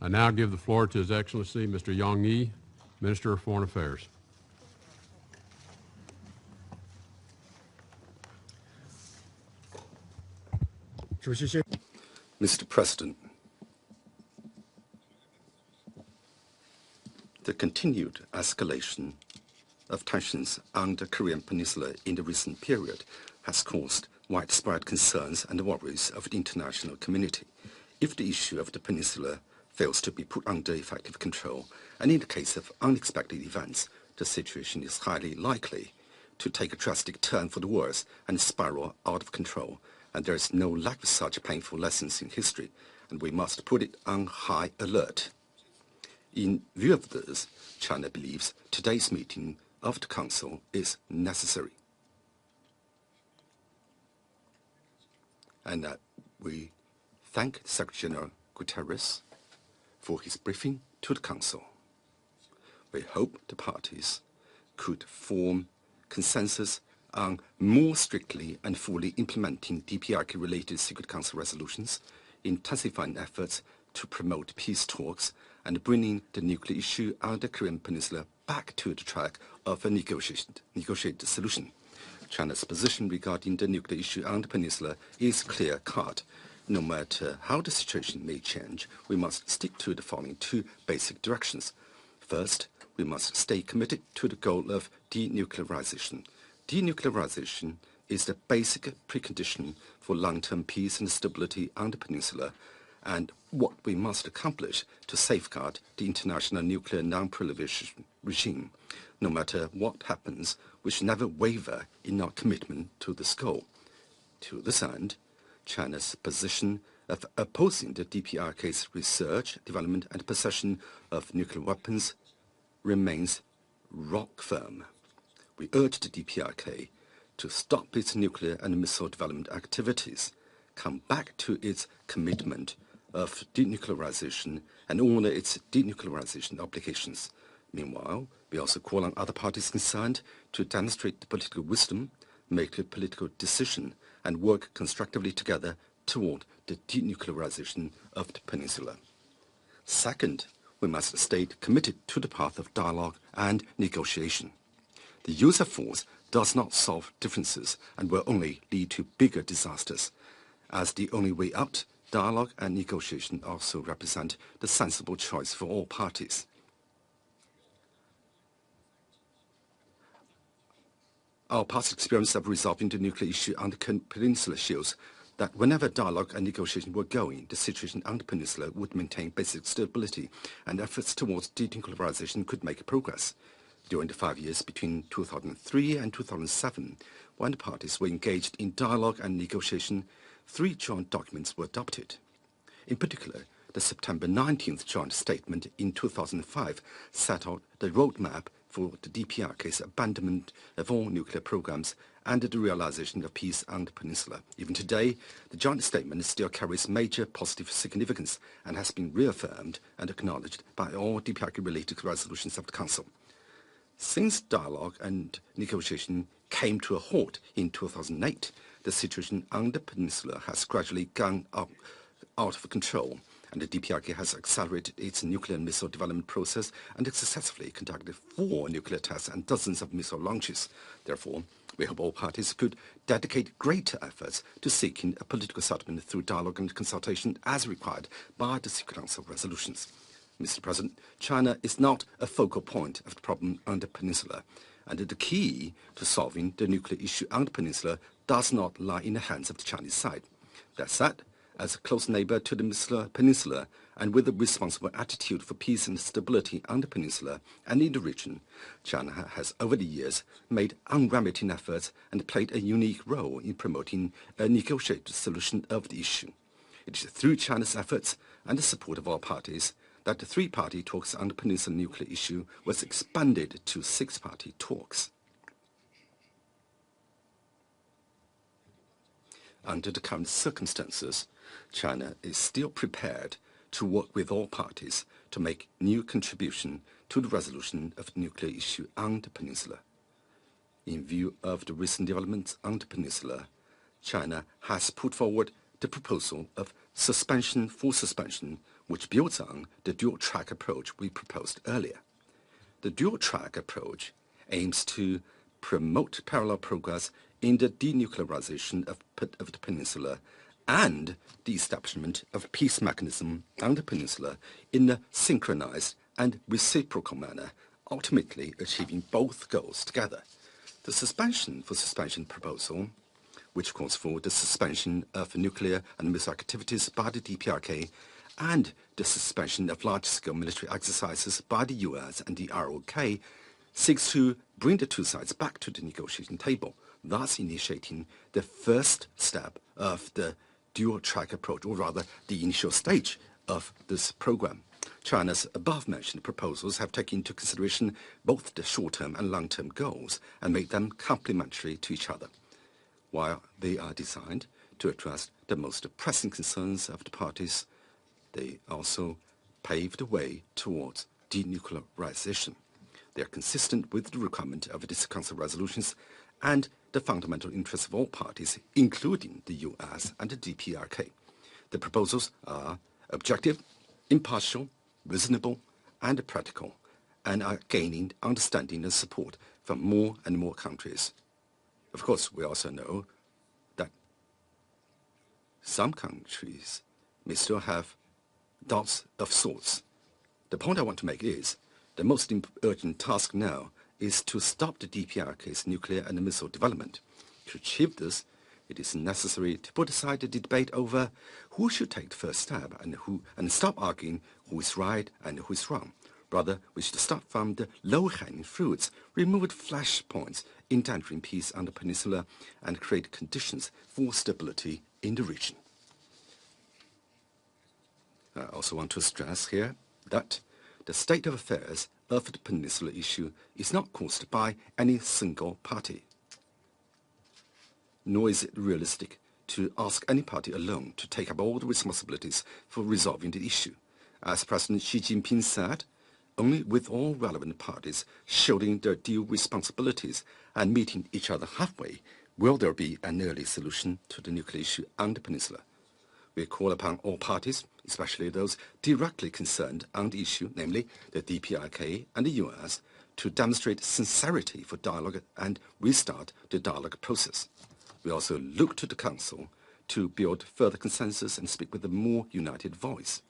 I now give the floor to His Excellency Mr. Yang Yi, Minister of Foreign Affairs. Mr. President, the continued escalation of tensions on the Korean Peninsula in the recent period has caused widespread concerns and worries of the international community. If the issue of the peninsula fails to be put under effective control, and in the case of unexpected events, the situation is highly likely to take a drastic turn for the worse and spiral out of control. And there is no lack of such painful lessons in history, and we must put it on high alert. In view of this, China believes today's meeting of the Council is necessary. And we thank Secretary General Guterres for his briefing to the Council. We hope the parties could form consensus on more strictly and fully implementing DPRK-related Secret Council resolutions, intensifying efforts to promote peace talks, and bringing the nuclear issue on the Korean Peninsula back to the track of a negotiated solution. China's position regarding the nuclear issue on the peninsula is clear-cut. No matter how the situation may change, we must stick to the following two basic directions. First, we must stay committed to the goal of denuclearization. Denuclearization is the basic precondition for long-term peace and stability on the peninsula, and what we must accomplish to safeguard the international nuclear non-proliferation regime. No matter what happens, we should never waver in our commitment to this goal. To this end, China's position of opposing the DPRK's research, development, and possession of nuclear weapons remains rock firm. We urge the DPRK to stop its nuclear and missile development activities, come back to its commitment of denuclearization, and honor its denuclearization obligations. Meanwhile, we also call on other parties concerned to demonstrate the political wisdom, make a political decision, and work constructively together toward the denuclearization of the peninsula. Second, we must stay committed to the path of dialogue and negotiation. The use of force does not solve differences and will only lead to bigger disasters. As the only way out, dialogue and negotiation also represent the sensible choice for all parties. Our past experience of resolving the nuclear issue on the peninsula shows that whenever dialogue and negotiation were going, the situation on the peninsula would maintain basic stability, and efforts towards denuclearization could make progress. During the 5 years between 2003 and 2007, when the parties were engaged in dialogue and negotiation, 3 joint documents were adopted. In particular, the September 19th joint statement in 2005 set out the roadmap for the DPRK's abandonment of all nuclear programs and the realization of peace on the peninsula. Even today, the joint statement still carries major positive significance and has been reaffirmed and acknowledged by all DPRK-related resolutions of the Council. Since dialogue and negotiation came to a halt in 2008, the situation on the peninsula has gradually gone out of control, and the DPRK has accelerated its nuclear and missile development process and successfully conducted 4 nuclear tests and dozens of missile launches. Therefore, we hope all parties could dedicate greater efforts to seeking a political settlement through dialogue and consultation as required by the Secret Council resolutions. Mr. President, China is not a focal point of the problem on the peninsula, and the key to solving the nuclear issue on the peninsula does not lie in the hands of the Chinese side. That said, as a close neighbor to the peninsula and with a responsible attitude for peace and stability on the peninsula and in the region, China has over the years made unremitting efforts and played a unique role in promoting a negotiated solution of the issue. It is through China's efforts and the support of all parties that the 3-party talks on the peninsula nuclear issue was expanded to 6-party talks. Under the current circumstances, China is still prepared to work with all parties to make new contribution to the resolution of the nuclear issue on the peninsula. In view of the recent developments on the peninsula, China has put forward the proposal of suspension for suspension which builds on the dual-track approach we proposed earlier. The dual-track approach aims to promote parallel progress in the denuclearization of the peninsula and the establishment of a peace mechanism on the peninsula in a synchronized and reciprocal manner, ultimately achieving both goals together. The suspension for suspension proposal, which calls for the suspension of nuclear and missile activities by the DPRK and the suspension of large-scale military exercises by the US and the ROK, seeks to bring the two sides back to the negotiating table, thus initiating the first step of the dual-track approach, or rather the initial stage of this program. China's above-mentioned proposals have taken into consideration both the short-term and long-term goals and made them complementary to each other. While they are designed to address the most pressing concerns of the parties, they also pave the way towards denuclearization. They are consistent with the requirement of the Council resolutions and the fundamental interests of all parties, including the US and the DPRK. The proposals are objective, impartial, reasonable, and practical, and are gaining understanding and support from more and more countries. Of course, we also know that some countries may still have doubts of sorts. The point I want to make is the most urgent task now is to stop the DPRK's nuclear and missile development. To achieve this, it is necessary to put aside the debate over who should take the first step and stop arguing who is right and who is wrong. Rather, we should start from the low-hanging fruits, remove flashpoints endangering peace on the peninsula, and create conditions for stability in the region. I also want to stress here that the state of affairs of the peninsula issue is not caused by any single party, nor is it realistic to ask any party alone to take up all the responsibilities for resolving the issue. As President Xi Jinping said, only with all relevant parties shouldering their due responsibilities and meeting each other halfway will there be an early solution to the nuclear issue on the peninsula. We call upon all parties, especially those directly concerned on the issue, namely the DPRK and the US, to demonstrate sincerity for dialogue and restart the dialogue process. We also look to the Council to build further consensus and speak with a more united voice.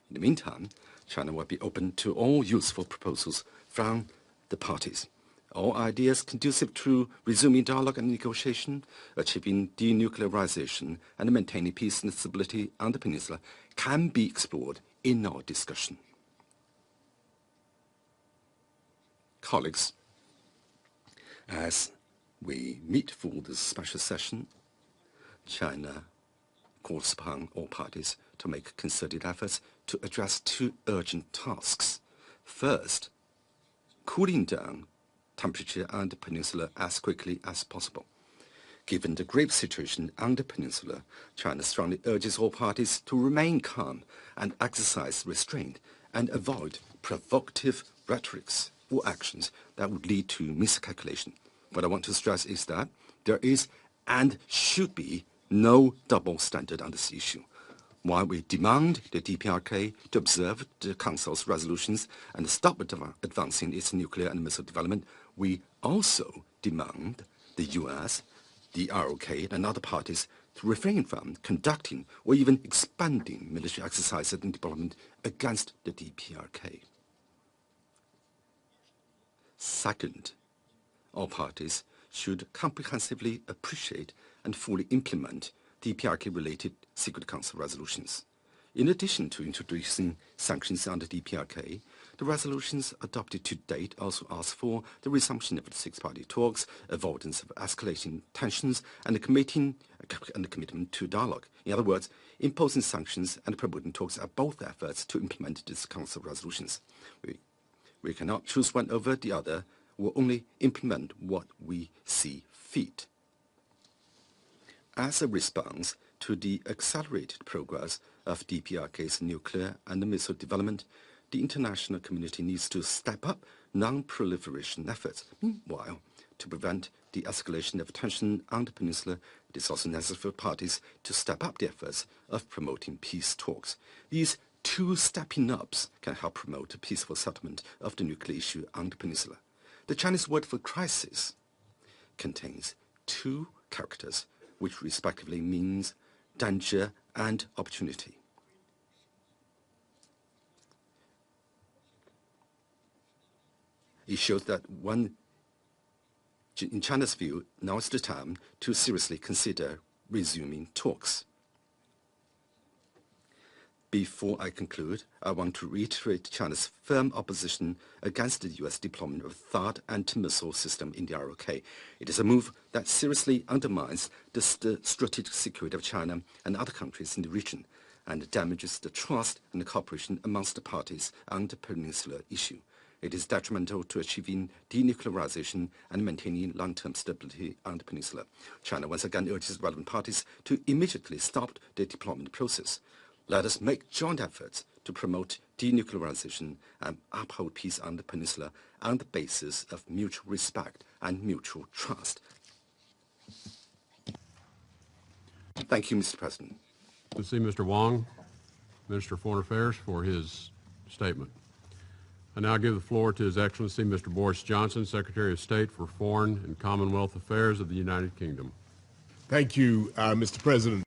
In the meantime, China will be open to all useful proposals from the parties. All ideas conducive to resuming dialogue and negotiation, achieving denuclearization, and maintaining peace and stability on the peninsula can be explored in our discussion. Colleagues, as we meet for this special session, China calls upon all parties to make concerted efforts to address two urgent tasks. First, cooling down temperature on the peninsula as quickly as possible. Given the grave situation on the peninsula, China strongly urges all parties to remain calm and exercise restraint and avoid provocative rhetorics or actions that would lead to miscalculation. What I want to stress is that there is and should be no double standard on this issue. While we demand the DPRK to observe the Council's resolutions and stop advancing its nuclear and missile development, we also demand the US, the ROK, and other parties to refrain from conducting or even expanding military exercises and development against the DPRK. Second, all parties should comprehensively appreciate and fully implement DPRK-related Security Council resolutions. In addition to introducing sanctions under DPRK, the resolutions adopted to date also ask for the resumption of the six-party talks, avoidance of escalating tensions, and a commitment to dialogue. In other words, imposing sanctions and promoting talks are both efforts to implement these Council resolutions. We cannot choose one over the other. We'll only implement what we see fit. As a response to the accelerated progress of DPRK's nuclear and missile development, the international community needs to step up non-proliferation efforts. Meanwhile, to prevent the escalation of tension on the peninsula, it is also necessary for parties to step up the efforts of promoting peace talks. These two stepping-ups can help promote a peaceful settlement of the nuclear issue on the peninsula. The Chinese word for crisis contains two characters, which respectively means danger and opportunity. It shows that in China's view, now is the time to seriously consider resuming talks. Before I conclude, I want to reiterate China's firm opposition against the U.S. deployment of THAAD anti-missile system in the ROK. It is a move that seriously undermines the strategic security of China and other countries in the region and damages the trust and the cooperation amongst the parties on the peninsula issue. It is detrimental to achieving denuclearization and maintaining long-term stability on the peninsula. China once again urges relevant parties to immediately stop the deployment process. Let us make joint efforts to promote denuclearization and uphold peace on the peninsula on the basis of mutual respect and mutual trust. Thank you, Mr. President. Let's see Mr. Wong, Minister of Foreign Affairs, for his statement. I now give the floor to His Excellency Mr. Boris Johnson, Secretary of State for Foreign and Commonwealth Affairs of the United Kingdom. Thank you, Mr. President.